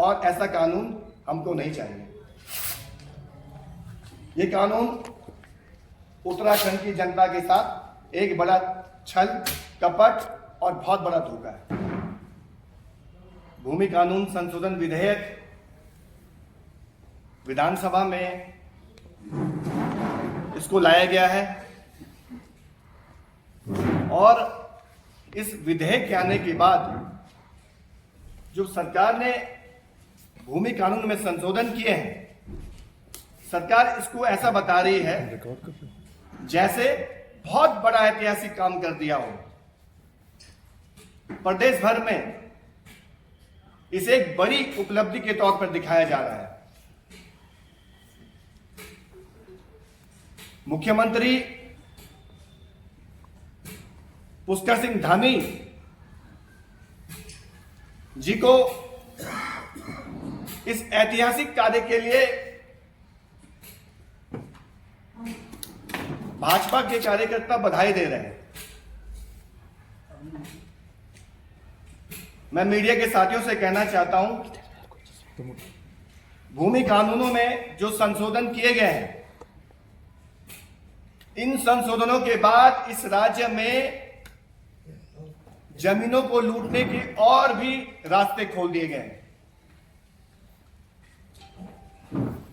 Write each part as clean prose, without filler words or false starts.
और ऐसा कानून हमको नहीं चाहिए। ये कानून उत्तराखंड की जनता के साथ एक बड़ा छल कपट और बहुत बड़ा धोखा है। भूमि कानून संशोधन विधेयक विधानसभा में इसको लाया गया है और इस विधेयक के आने के बाद जो सरकार ने भूमि कानून में संशोधन किए हैं, सरकार इसको ऐसा बता रही है जैसे बहुत बड़ा ऐतिहासिक काम कर दिया हो। प्रदेश भर में इसे एक बड़ी उपलब्धि के तौर पर दिखाया जा रहा है। मुख्यमंत्री पुष्कर सिंह धामी जी को इस ऐतिहासिक कार्य के लिए भाजपा के कार्यकर्ता बधाई दे रहे हैं। मैं मीडिया के साथियों से कहना चाहता हूं, भूमि कानूनों में जो संशोधन किए गए हैं, इन संशोधनों के बाद इस राज्य में जमीनों को लूटने के और भी रास्ते खोल दिए गए हैं।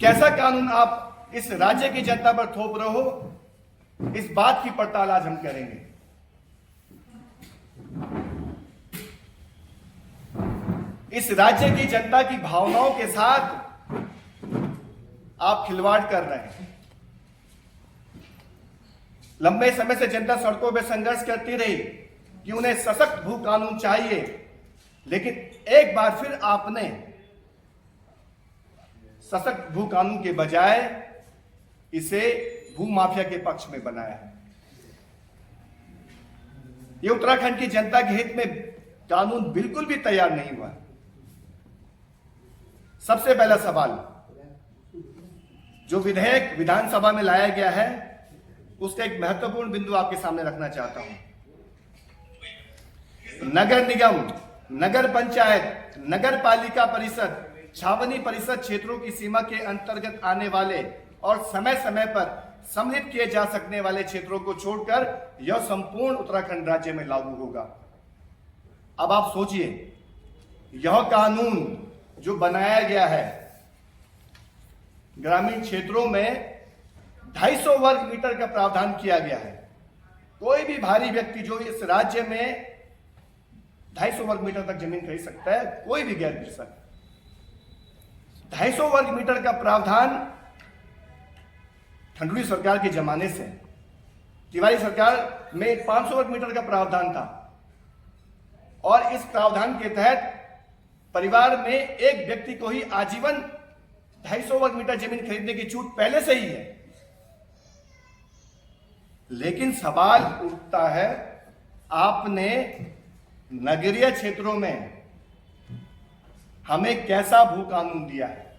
कैसा कानून आप इस राज्य की जनता पर थोप रहे हो, इस बात की पड़ताल आज हम करेंगे। इस राज्य की जनता की भावनाओं के साथ आप खिलवाड़ कर रहे हैं। लंबे समय से जनता सड़कों पर संघर्ष करती रही कि उन्हें सशक्त भू कानून चाहिए, लेकिन एक बार फिर आपने सशक्त भू कानून के बजाय इसे भू माफिया के पक्ष में बनाया है। ये उत्तराखंड की जनता के हित में कानून बिल्कुल भी तैयार नहीं हुआ। सबसे पहला सवाल, जो विधेयक विधानसभा में लाया गया है, उसका एक महत्वपूर्ण बिंदु आपके सामने रखना चाहता हूं। नगर निगम, नगर पंचायत, नगर पालिका परिषद, छावनी परिषद क्षेत्रों की सीमा के अंतर्गत आने वाले और समय समय पर सम्मिलित किए जा सकने वाले क्षेत्रों को छोड़कर यह संपूर्ण उत्तराखंड राज्य में लागू होगा। अब आप सोचिए, यह कानून जो बनाया गया है, ग्रामीण क्षेत्रों में 250 वर्ग मीटर का प्रावधान किया गया है। कोई भी भारी व्यक्ति जो इस राज्य में 250 वर्ग मीटर तक जमीन खरीद सकता है, कोई भी गैर कृषक। 250 वर्ग मीटर का प्रावधान ठंडुरी सरकार के जमाने से, तिवारी सरकार में 500 वर्ग मीटर का प्रावधान था और इस प्रावधान के तहत परिवार में एक व्यक्ति को ही आजीवन 250 वर्ग मीटर जमीन खरीदने की छूट पहले से ही है। लेकिन सवाल उठता है, आपने नगरीय क्षेत्रों में हमें कैसा भू कानून दिया है?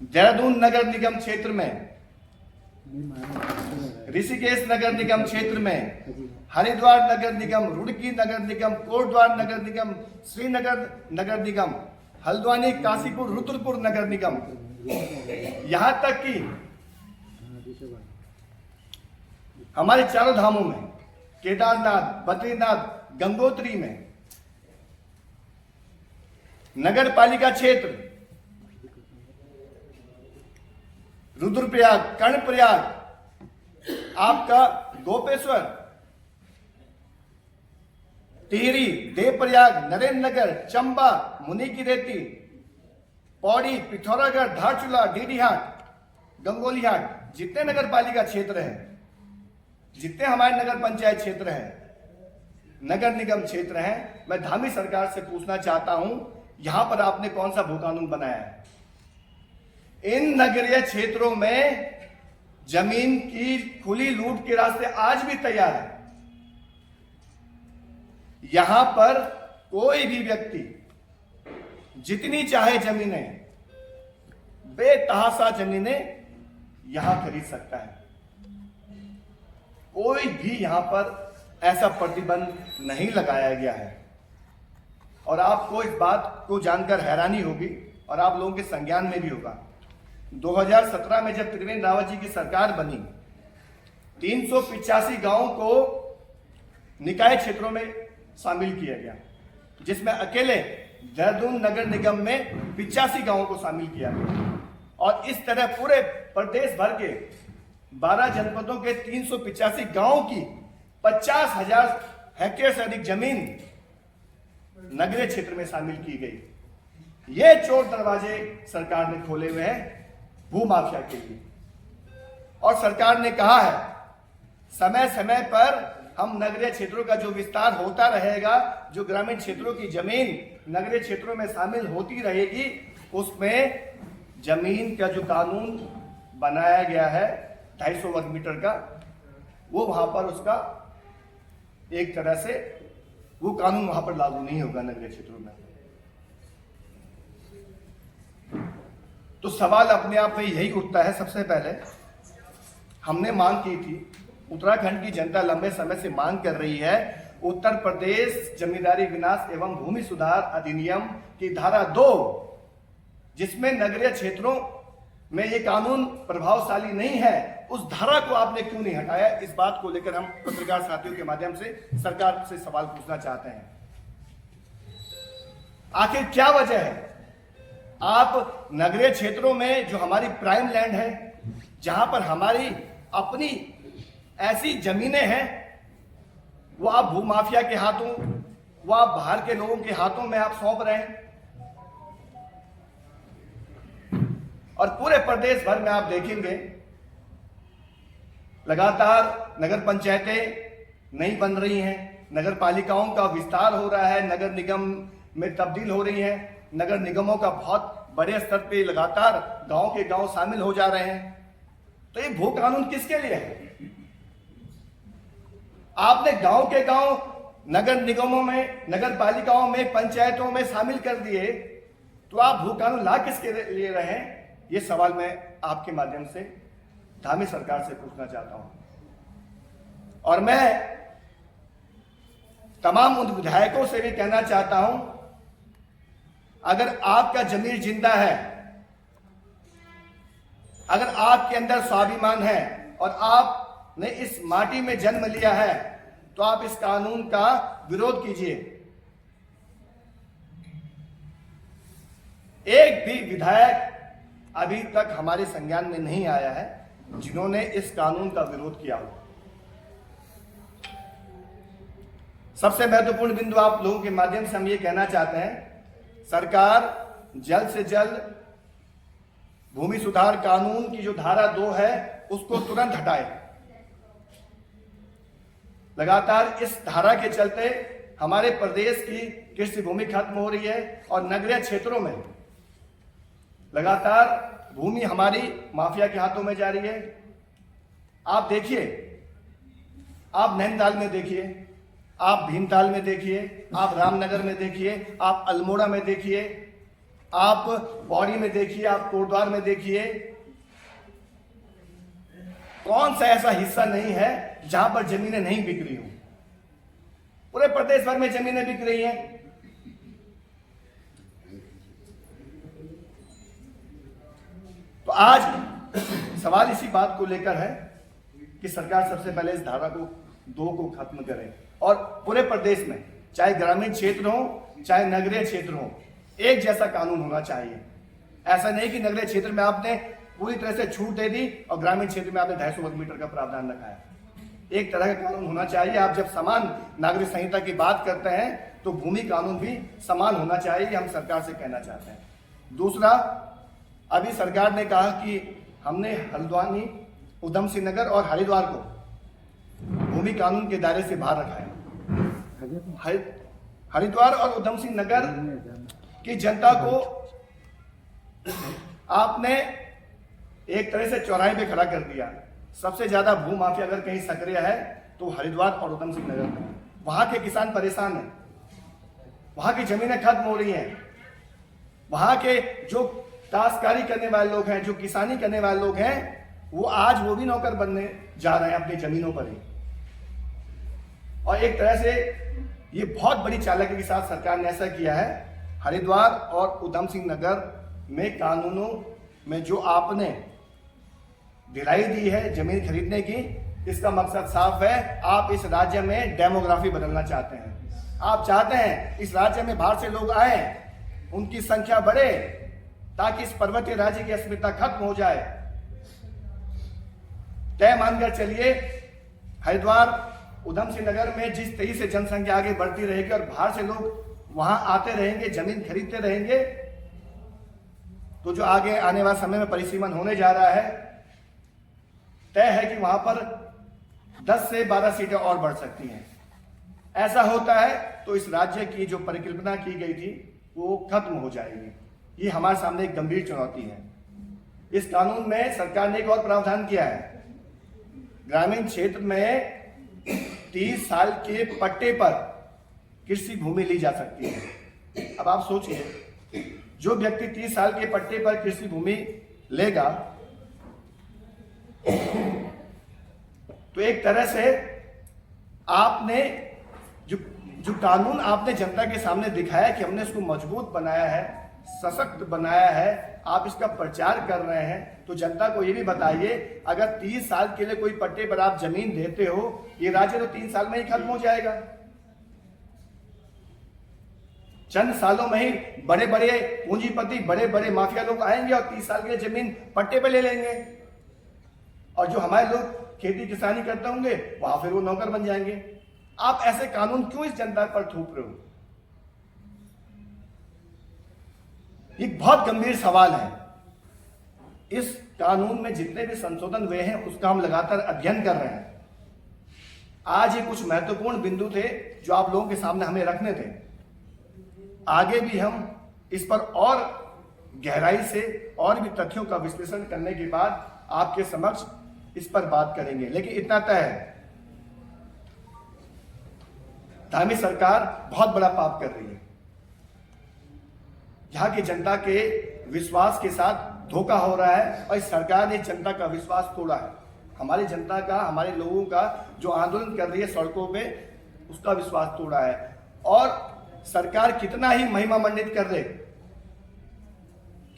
देहरादून नगर निगम क्षेत्र में, ऋषिकेश नगर निगम क्षेत्र में, हरिद्वार नगर निगम, रुड़की नगर निगम, कोटद्वार नगर निगम, श्रीनगर नगर निगम, हल्द्वानी, काशीपुर, रुद्रपुर नगर निगम, यहां तक कि हमारे चारों धामों में, केदारनाथ, बद्रीनाथ, गंगोत्री में, नगर पालिका क्षेत्र, रुद्रप्रयाग, कर्णप्रयाग, आपका गोपेश्वर, टिहरी, देवप्रयाग, नरेंद्र नगर, चंबा, मुनि की रेती, पौड़ी, पिथौरागढ़, धारचूला, डीडीहाट, गंगोलीहाट, जितने नगर पालिका क्षेत्र हैं, जितने हमारे नगर पंचायत क्षेत्र हैं, नगर निगम क्षेत्र हैं, मैं धामी सरकार से पूछना चाहता हूं, यहां पर आपने कौन सा भू कानून बनाया है? इन नगरीय क्षेत्रों में जमीन की खुली लूट के रास्ते आज भी तैयार है। यहां पर कोई भी व्यक्ति जितनी चाहे जमीनें, बेतहाशा जमीनें यहां खरीद सकता है। कोई भी यहां पर ऐसा प्रतिबंध नहीं लगाया गया है। और आपको इस बात को जानकर हैरानी होगी और आप लोगों के संज्ञान में भी होगा, 2017 में जब त्रिवेंद्र रावत जी की सरकार बनी, 385 गांवों को निकाय क्षेत्रों में शामिल किया गया, जिसमें अकेले देहरादून नगर निगम में 85 गांवों को शामिल किया गया। और इस तरह पूरे प्रदेश भर के 12 जनपदों के 385 गांवों की 50,000 हेक्टेयर से अधिक जमीन नगरीय क्षेत्र में शामिल की गई। ये चोर दरवाजे सरकार ने खोले हुए हैं भू माफिया के लिए। और सरकार ने कहा है समय समय पर हम नगरीय क्षेत्रों का जो विस्तार होता रहेगा, जो ग्रामीण क्षेत्रों की जमीन नगरीय क्षेत्रों में शामिल होती रहेगी, उसमें जमीन का जो कानून बनाया गया है 250 वर्ग मीटर का, वो वहां पर उसका एक तरह से वो कानून वहां पर लागू नहीं होगा नगरीय क्षेत्रों में। तो सवाल अपने आप में यही उठता है, सबसे पहले हमने मांग की थी, उत्तराखंड की जनता लंबे समय से मांग कर रही है, उत्तर प्रदेश जमींदारी विनाश एवं भूमि सुधार अधिनियम की धारा 2, जिसमें नगरीय क्षेत्रों में ये कानून प्रभावशाली नहीं है, उस धारा को आपने क्यों नहीं हटाया? इस बात को लेकर हम पत्रकार साथियों के माध्यम से सरकार से सवाल पूछना चाहते हैं। आखिर क्या वजह है? आप नगरीय क्षेत्रों में जो हमारी प्राइम लैंड है, जहां पर हमारी अपनी ऐसी जमीनें हैं, वो आप भूमाफिया के हाथों, वो आप बाहर के लोगों के हाथों में आप सौंप रहे हैं। और पूरे प्रदेश भर में आप देखेंगे लगातार नगर पंचायतें नहीं बन रही हैं, नगर पालिकाओं का विस्तार हो रहा है, नगर निगम में तब्दील हो रही है, नगर निगमों का बहुत बड़े स्तर पे लगातार गांव के गांव शामिल हो जा रहे हैं। तो ये भू कानून किसके लिए है? आपने गांव के गांव नगर निगमों में, नगर पालिकाओं में, पंचायतों में शामिल कर दिए, तो आप भू कानून ला किसके लिए रहे हैं? ये सवाल मैं आपके माध्यम से धामी सरकार से पूछना चाहता हूं। और मैं तमाम उन विधायकों से भी कहना चाहता हूं, अगर आपका जमीर जिंदा है, अगर आपके अंदर स्वाभिमान है और आपने इस माटी में जन्म लिया है, तो आप इस कानून का विरोध कीजिए। एक भी विधायक अभी तक हमारे संज्ञान में नहीं आया है जिन्होंने इस कानून का विरोध किया हो। सबसे महत्वपूर्ण बिंदु आप लोगों के माध्यम से हम ये कहना चाहते हैं, सरकार जल्द से जल्द भूमि सुधार कानून की जो धारा 2 है उसको तुरंत हटाए। लगातार इस धारा के चलते हमारे प्रदेश की कृषि भूमि खत्म हो रही है और नगरीय क्षेत्रों में लगातार भूमि हमारी माफिया के हाथों में जा रही है। आप देखिए, आप नैनीताल में देखिए, आप भीमताल में देखिए, आप रामनगर में देखिए, आप अल्मोड़ा में देखिए, आप पौड़ी में देखिए, आप कोटद्वार में देखिए, कौन सा ऐसा हिस्सा नहीं है जहां पर जमीनें नहीं बिक रही हूं? पूरे प्रदेश भर में जमीनें बिक रही हैं। तो आज सवाल इसी बात को लेकर है कि सरकार सबसे पहले इस धारा को 2 को खत्म करे और पूरे प्रदेश में, चाहे ग्रामीण क्षेत्र हो चाहे नगरीय क्षेत्र हो, एक जैसा कानून होना चाहिए। ऐसा नहीं कि नगरीय क्षेत्र में आपने पूरी तरह से छूट दे दी और ग्रामीण क्षेत्र में आपने 250 वर्ग मीटर का प्रावधान रखा है। एक तरह का कानून होना चाहिए। आप जब समान नागरिक संहिता की बात करते हैं तो भूमि कानून भी समान होना चाहिए, हम सरकार से कहना चाहते हैं। दूसरा, अभी सरकार ने कहा कि हमने हल्द्वानी, उधम सिंह नगर और हरिद्वार को भूमि कानून के दायरे से बाहर रखा है। हरिद्वार और उधम सिंह नगर की जनता को आपने एक तरह से चौराहे पे खड़ा कर दिया। सबसे ज्यादा भू माफिया अगर कहीं सक्रिय है तो हरिद्वार और उधम सिंह नगर में। वहां के किसान परेशान हैं, वहां की जमीनें खत्म हो रही हैं, वहां के जो काश्तकारी करने वाले लोग हैं, जो किसानी करने वाले लोग हैं, वो आज वो भी नौकर बनने जा रहे हैं अपनी जमीनों पर ही। और एक तरह से ये बहुत बड़ी चालाकी के साथ सरकार ने ऐसा किया है। हरिद्वार और उधम सिंह नगर में कानूनों में जो आपने ढिलाई दी है जमीन खरीदने की, इसका मकसद साफ है, आप इस राज्य में डेमोग्राफी बदलना चाहते हैं। आप चाहते हैं इस राज्य में बाहर से लोग आए, उनकी संख्या बढ़े, ताकि इस पर्वतीय राज्य की अस्मिता खत्म हो जाए। तय मानकर चलिए, हरिद्वार उधम सिंह नगर में जिस तेजी से जनसंख्या आगे बढ़ती रहेगी और बाहर से लोग वहां आते रहेंगे, जमीन खरीदते रहेंगे, तो जो आगे आने वाले समय में परिसीमन होने जा रहा है, तय है कि वहां पर 10 से 12 सीटें और बढ़ सकती हैं। ऐसा होता है तो इस राज्य की जो परिकल्पना की गई थी वो खत्म हो जाएगी। ये हमारे सामने एक गंभीर चुनौती है। इस कानून में सरकार ने एक और प्रावधान किया है। ग्रामीण क्षेत्र में 30 साल के पट्टे पर कृषि भूमि ली जा सकती है। अब आप सोचिए, जो व्यक्ति 30 साल के पट्टे पर कृषि भूमि लेगा, तो एक तरह से आपने जो कानून आपने जनता के सामने दिखाया कि हमने इसको मजबूत बनाया है, सशक्त बनाया है, आप इसका प्रचार कर रहे हैं, तो जनता को ये भी बताइए, अगर 30 साल के लिए कोई पट्टे पर आप जमीन देते हो, ये राज्य तो 3 साल में ही खत्म हो जाएगा। चंद सालों में ही बड़े बड़े पूंजीपति, बड़े बड़े माफिया लोग आएंगे और 30 साल के लिए जमीन पट्टे पे ले लेंगे, और जो हमारे लोग खेती किसानी करते होंगे वहां फिर वो नौकर बन जाएंगे। आप ऐसे कानून क्यों इस जनता पर थोप रहे हो? एक बहुत गंभीर सवाल है। इस कानून में जितने भी संशोधन हुए हैं उसका हम लगातार अध्ययन कर रहे हैं। आज ये कुछ महत्वपूर्ण बिंदु थे जो आप लोगों के सामने हमें रखने थे। आगे भी हम इस पर और गहराई से और भी तथ्यों का विश्लेषण करने के बाद आपके समक्ष इस पर बात करेंगे। लेकिन इतना तय है, धामी सरकार बहुत बड़ा पाप कर रही है। यहाँ की जनता के विश्वास के साथ धोखा हो रहा है और इस सरकार ने जनता का विश्वास तोड़ा है। हमारी जनता का, हमारे लोगों का जो आंदोलन कर रही है सड़कों पे, उसका विश्वास तोड़ा है। और सरकार कितना ही महिमा मंडित कर ले,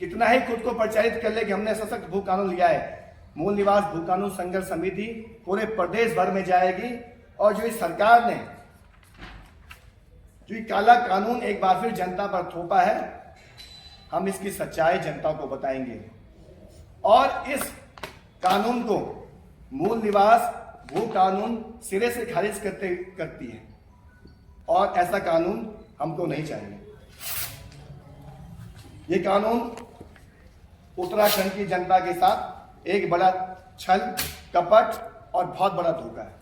कितना ही खुद को प्रचारित कर ले कि हमने सशक्त भू कानून लिया है, मूल निवास भू कानून संघर्ष समिति पूरे प्रदेश भर में जाएगी और जो इस सरकार ने जो काला कानून एक बार फिर जनता पर थोपा है, हम इसकी सच्चाई जनता को बताएंगे। और इस कानून को मूल निवास भू कानून सिरे से खारिज करती है और ऐसा कानून हमको नहीं चाहिए। ये कानून उत्तराखंड की जनता के साथ एक बड़ा छल, कपट और बहुत बड़ा धोखा है।